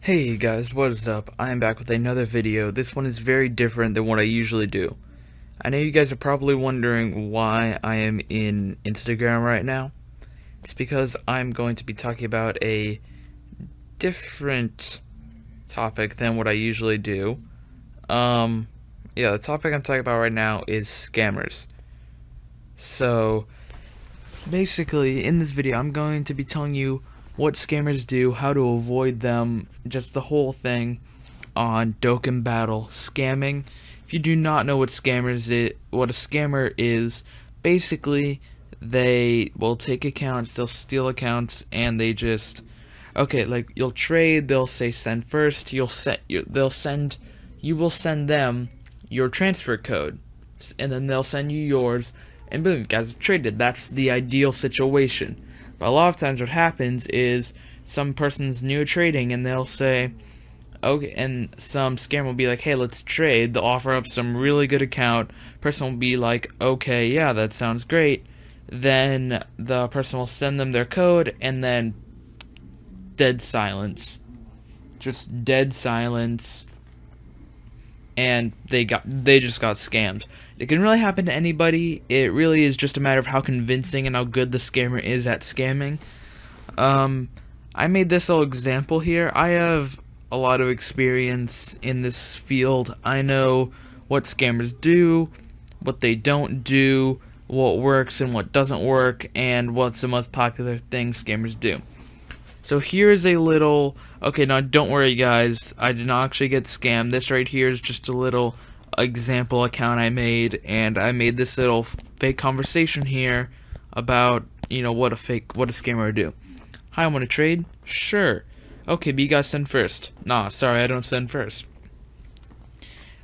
Hey guys, what is up? I am back with another video. This one is very different than what I usually do. I know you guys are probably wondering why I am in Instagram right now. It's because I'm going to be talking about a different topic than what I usually do. Yeah, the topic I'm talking about right now is scammers. So, basically, in this video, I'm going to be telling you what scammers do, how to avoid them, just the whole thing on Dokkan Battle scamming. If you do not know what what a scammer is, basically they will take accounts, they'll steal accounts, and they just like you'll trade. They'll say send first. You will send them your transfer code, and then they'll send you yours, and boom, you guys have traded. That's the ideal situation. But a lot of times what happens is some person's new trading and they'll say, okay, and some scammer will be like, hey, let's trade. They'll offer up some really good account. Person will be like, okay, yeah, that sounds great. Then the person will send them their code, and then dead silence. Just dead silence. And they just got scammed. It can really happen to anybody. It really is just a matter of how convincing and how good the scammer is at scamming. I made this little example here. I have a lot of experience in this field. I know what scammers do, what they don't do, what works and what doesn't work, and what's the most popular thing scammers do. So here's a little, okay, now don't worry guys, I did not actually get scammed. This right here is just a little example account I made, and I made this little fake conversation here about, what a scammer would do. Hi, I want to trade? Sure. Okay, but you guys send first. Nah, sorry, I don't send first.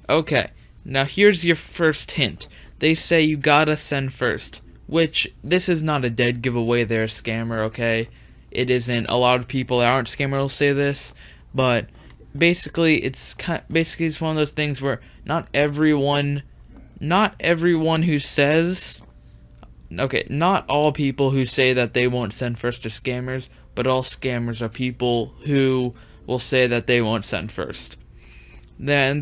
Okay, now here's your first hint. They say you gotta send first, which, this is not a dead giveaway they're a scammer, okay? It isn't. A lot of people that aren't scammers will say this, but basically it's one of those things where not everyone who says, okay, not all people who say that they won't send first are scammers, but all scammers are people who will say that they won't send first. Then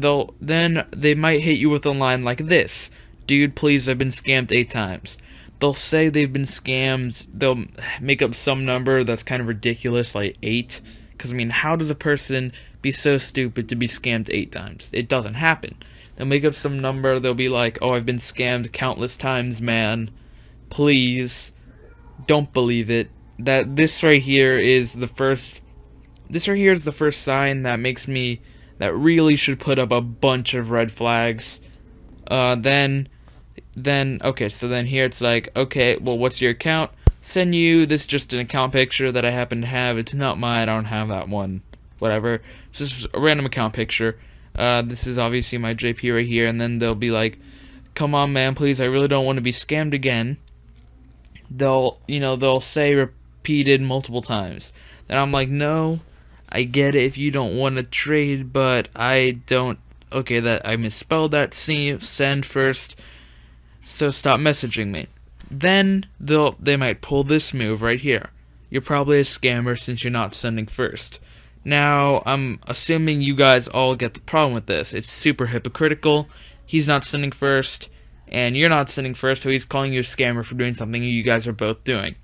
they might hit you with a line like this: dude, please, I've been scammed 8 times. They'll say they've been scammed. They'll make up some number that's kind of ridiculous, like 8. Because, I mean, how does a person be so stupid to be scammed 8 times? It doesn't happen. They'll make up some number. They'll be like, oh, I've been scammed countless times, man. Please, don't believe it. This right here is the first sign that makes me, that really should put up a bunch of red flags. Okay, so then here it's like, okay, well, what's your account? Send you this, just an account picture that I happen to have. It's not mine, I don't have that one. Whatever. It's just a random account picture. This is obviously my JP right here, and then they'll be like, come on, man, please, I really don't want to be scammed again. They'll say repeated multiple times. Then I'm like, no, I get it if you don't want to trade, but I don't, okay, that I misspelled that, send first. So stop messaging me. Then they might pull this move right here. You're probably a scammer since you're not sending first. Now, I'm assuming you guys all get the problem with this. It's super hypocritical. He's not sending first, and you're not sending first, so he's calling you a scammer for doing something you guys are both doing.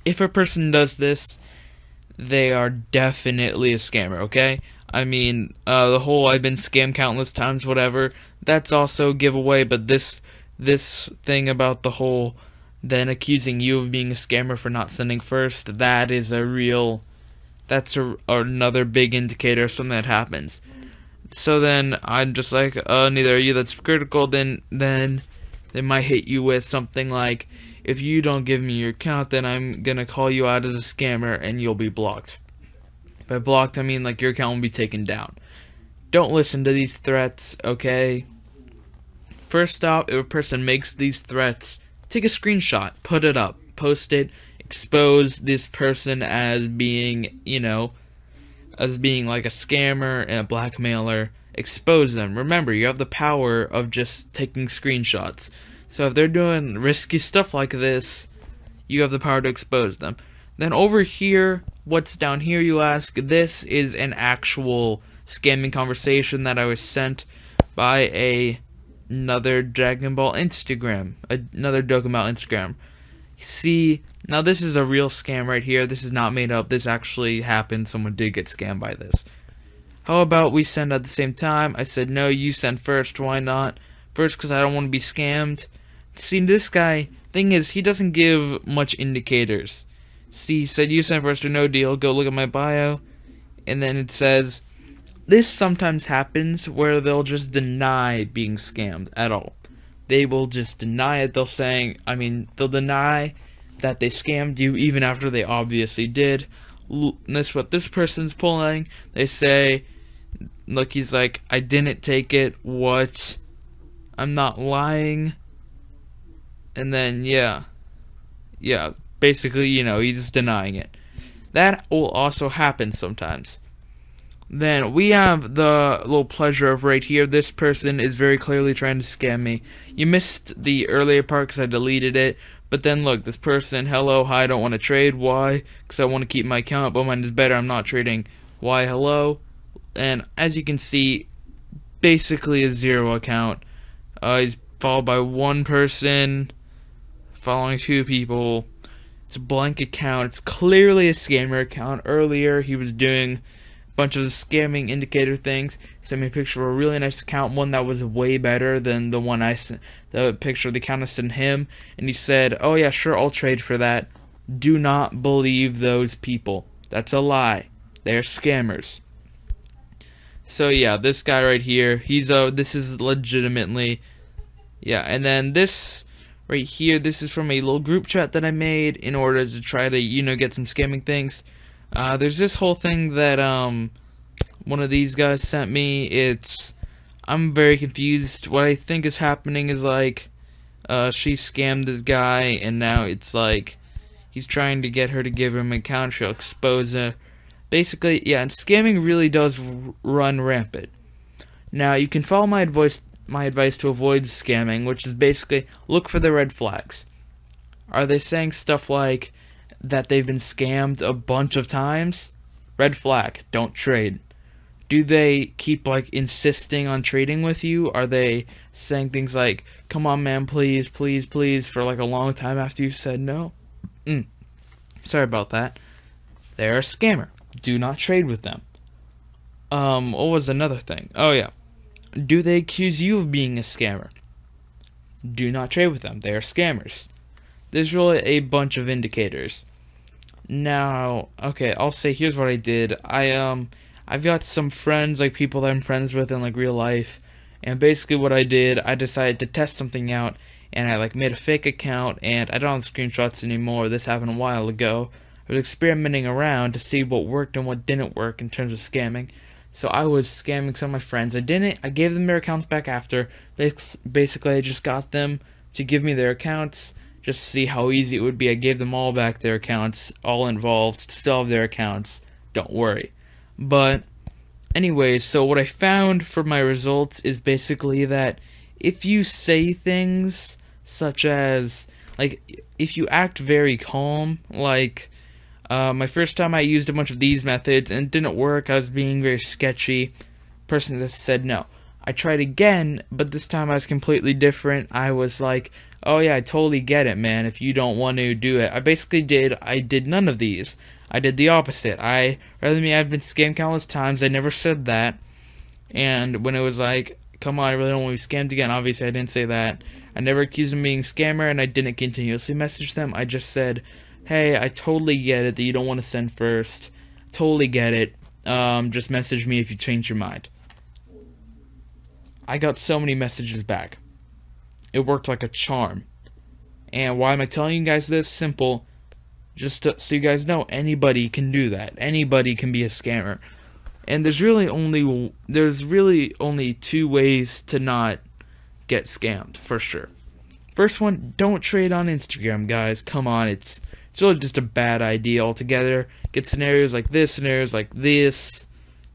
If a person does this, they are definitely a scammer, okay? I mean, the whole I've been scammed countless times, whatever, that's also a giveaway, but this thing about the whole then accusing you of being a scammer for not sending first, that is another big indicator of something that happens. So then I'm just like, neither are you, that's critical. Then they might hit you with something like, if you don't give me your account, then I'm gonna call you out as a scammer and you'll be blocked. By blocked, I mean like your account will be taken down. Don't listen to these threats, okay? First off, if a person makes these threats, take a screenshot, put it up, post it, expose this person as being, as being like a scammer and a blackmailer. Expose them. Remember, you have the power of just taking screenshots. So if they're doing risky stuff like this, you have the power to expose them. Then over here What's down here, you ask? This is an actual scamming conversation that I was sent by another Dragon Ball Instagram, another dokkan Ball Instagram. See, now this is a real scam right here. This is not made up. This actually happened. Someone did get scammed by this. How about we send at the same time? I said, no, you send first. Why not? First, because I don't want to be scammed. See, this guy, thing is, he doesn't give much indicators. See, he said, you send first or no deal. Go look at my bio. And then it says, this sometimes happens where they'll just deny being scammed at all. They will just deny it. They'll deny that they scammed you even after they obviously did. That's what this person's pulling. They say, look, he's like, I didn't take it. What? I'm not lying. And then, yeah, basically, he's denying it. That will also happen sometimes. Then we have the little pleasure of right here. This person is very clearly trying to scam me. You missed the earlier part because I deleted it. But then look, this person, hello, hi, I don't want to trade. Why? Because I want to keep my account, but mine is better. I'm not trading. Why, hello? And as you can see, basically a zero account. He's followed by one person, following two people. It's a blank account. It's clearly a scammer account. Earlier, he was doing a bunch of the scamming indicator things. Sent me a picture of a really nice account, one that was way better than the one I sent, the picture of the account I sent him. And he said, oh yeah, sure, I'll trade for that. Do not believe those people. That's a lie. They're scammers. So yeah, this guy right here, this is legitimately, yeah. And then this right here, this is from a little group chat that I made in order to try to, get some scamming things. There's this whole thing that one of these guys sent me. I'm very confused. What I think is happening is like she scammed this guy, and now it's like he's trying to get her to give him an account. She'll expose her. Basically, yeah, and scamming really does run rampant. Now, you can follow my advice to avoid scamming, which is basically look for the red flags. Are they saying stuff like that they've been scammed a bunch of times? Red flag, don't trade. Do they keep insisting on trading with you? Are they saying things like, come on man, please, please, please, for a long time after you said no? Sorry about that. They're a scammer. Do not trade with them. What was another thing? Oh yeah. Do they accuse you of being a scammer? Do not trade with them. They are scammers. There's really a bunch of indicators. Now, okay, I'll say here's what I did. I've got some friends, people that I'm friends with in real life, and basically what I did, I decided to test something out, and I made a fake account, and I don't have screenshots anymore. This happened a while ago. I was experimenting around to see what worked and what didn't work in terms of scamming. So I was scamming some of my friends. I gave them their accounts back after. Basically, I just got them to give me their accounts just to see how easy it would be. I gave them all back their accounts, all involved, still have their accounts. Don't worry. But anyways, so what I found for my results is basically that if you say things such as, if you act very calm, my first time I used a bunch of these methods and it didn't work. I was being very sketchy. Person that said no. I tried again, but this time I was completely different. I was like, oh yeah, I totally get it, man. If you don't want to do it. I did none of these. I did the opposite. I've been scammed countless times. I never said that. And when it was like, come on, I really don't want to be scammed again. Obviously, I didn't say that. I never accused them of being a scammer, and I didn't continuously message them. I just said, hey, I totally get it that you don't want to send first. Totally get it. Just message me if you change your mind. I got so many messages back. It worked like a charm. And why am I telling you guys this? Simple. Just so you guys know, anybody can do that. Anybody can be a scammer. And there's really only two ways to not get scammed, for sure. First one, don't trade on Instagram, guys. Come on, it's really just a bad idea altogether. Get scenarios like this,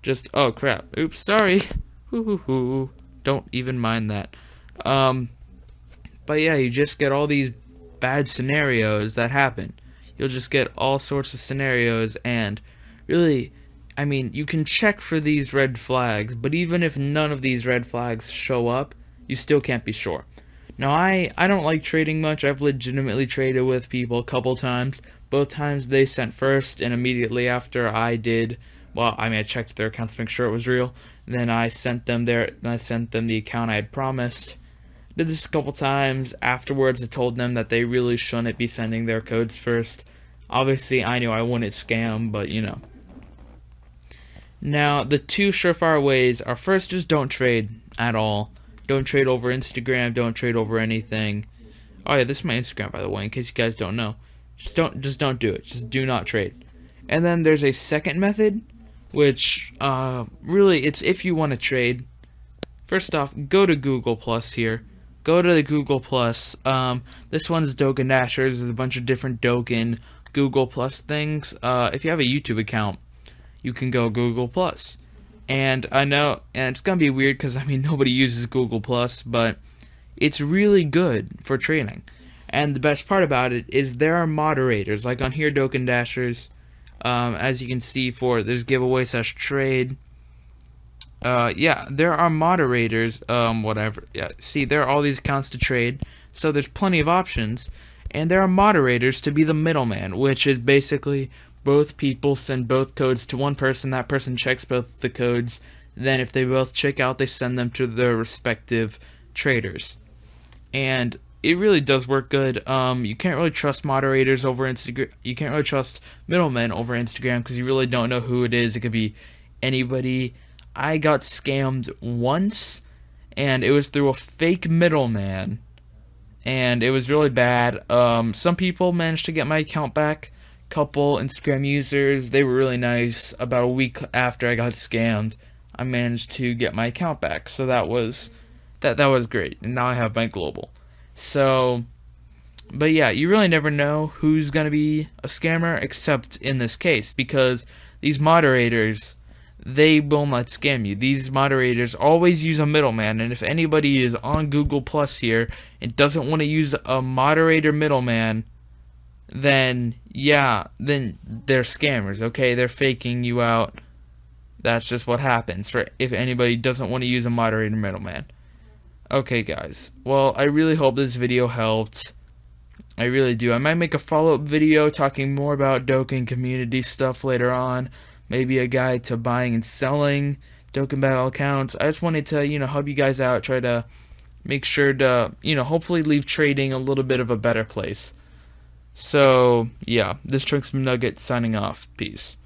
Just, oh crap. Oops, sorry. Don't even mind that. But yeah, you just get all these bad scenarios that happen. you'll just get all sorts of scenarios, and really, I mean, you can check for these red flags, but even if none of these red flags show up, you still can't be sure. Now, I don't like trading much. I've legitimately traded with people a couple times. Both times they sent first, and immediately after I did, well, I mean, I checked their accounts to make sure it was real. Then I sent them the account I had promised. Did this a couple times. Afterwards, I told them that they really shouldn't be sending their codes first. Obviously, I knew I wouldn't scam, but you know. Now, the two surefire ways are, first, just don't trade at all. Don't trade over Instagram. Don't trade over anything. Oh yeah, this is my Instagram, by the way, in case you guys don't know. Just don't do it. Just do not trade. And then there's a second method, which really it's if you want to trade. First off, go to Google Plus here. Go to the Google Plus. This one's Dokkan Dashers. There's a bunch of different Dokkan Google Plus things. If you have a YouTube account, you can go Google Plus. And I know, and it's gonna be weird because I mean nobody uses Google Plus, but it's really good for trading. And the best part about it is there are moderators, like on here, Dokkan Dashers. As you can see, there's giveaway / trade. Yeah, there are moderators. Whatever. Yeah, see, there are all these accounts to trade, so there's plenty of options, and there are moderators to be the middleman, which is basically both people send both codes to one person. That person checks both the codes. Then, if they both check out, they send them to their respective traders. And it really does work good. You can't really trust moderators over Instagram. You can't really trust middlemen over Instagram because you really don't know who it is. It could be anybody. I got scammed once, and it was through a fake middleman, and it was really bad. Some people managed to get my account back. Couple Instagram users, they were really nice. About a week after I got scammed, I managed to get my account back. So that was great. And now I have my global. So, but yeah, you really never know who's gonna be a scammer, except in this case, because these moderators, they will not scam you. These moderators always use a middleman, and if anybody is on Google Plus here and doesn't want to use a moderator middleman, then yeah, then they're scammers, okay? They're faking you out. That's just what happens for if anybody doesn't want to use a moderator middleman. Okay, guys. Well, I really hope this video helped. I really do. I might make a follow-up video talking more about Dokkan community stuff later on. Maybe a guide to buying and selling Dokkan Battle accounts. I just wanted to, help you guys out. Try to make sure to, hopefully leave trading a little bit of a better place. So, yeah, this Trunks Nugget signing off. Peace.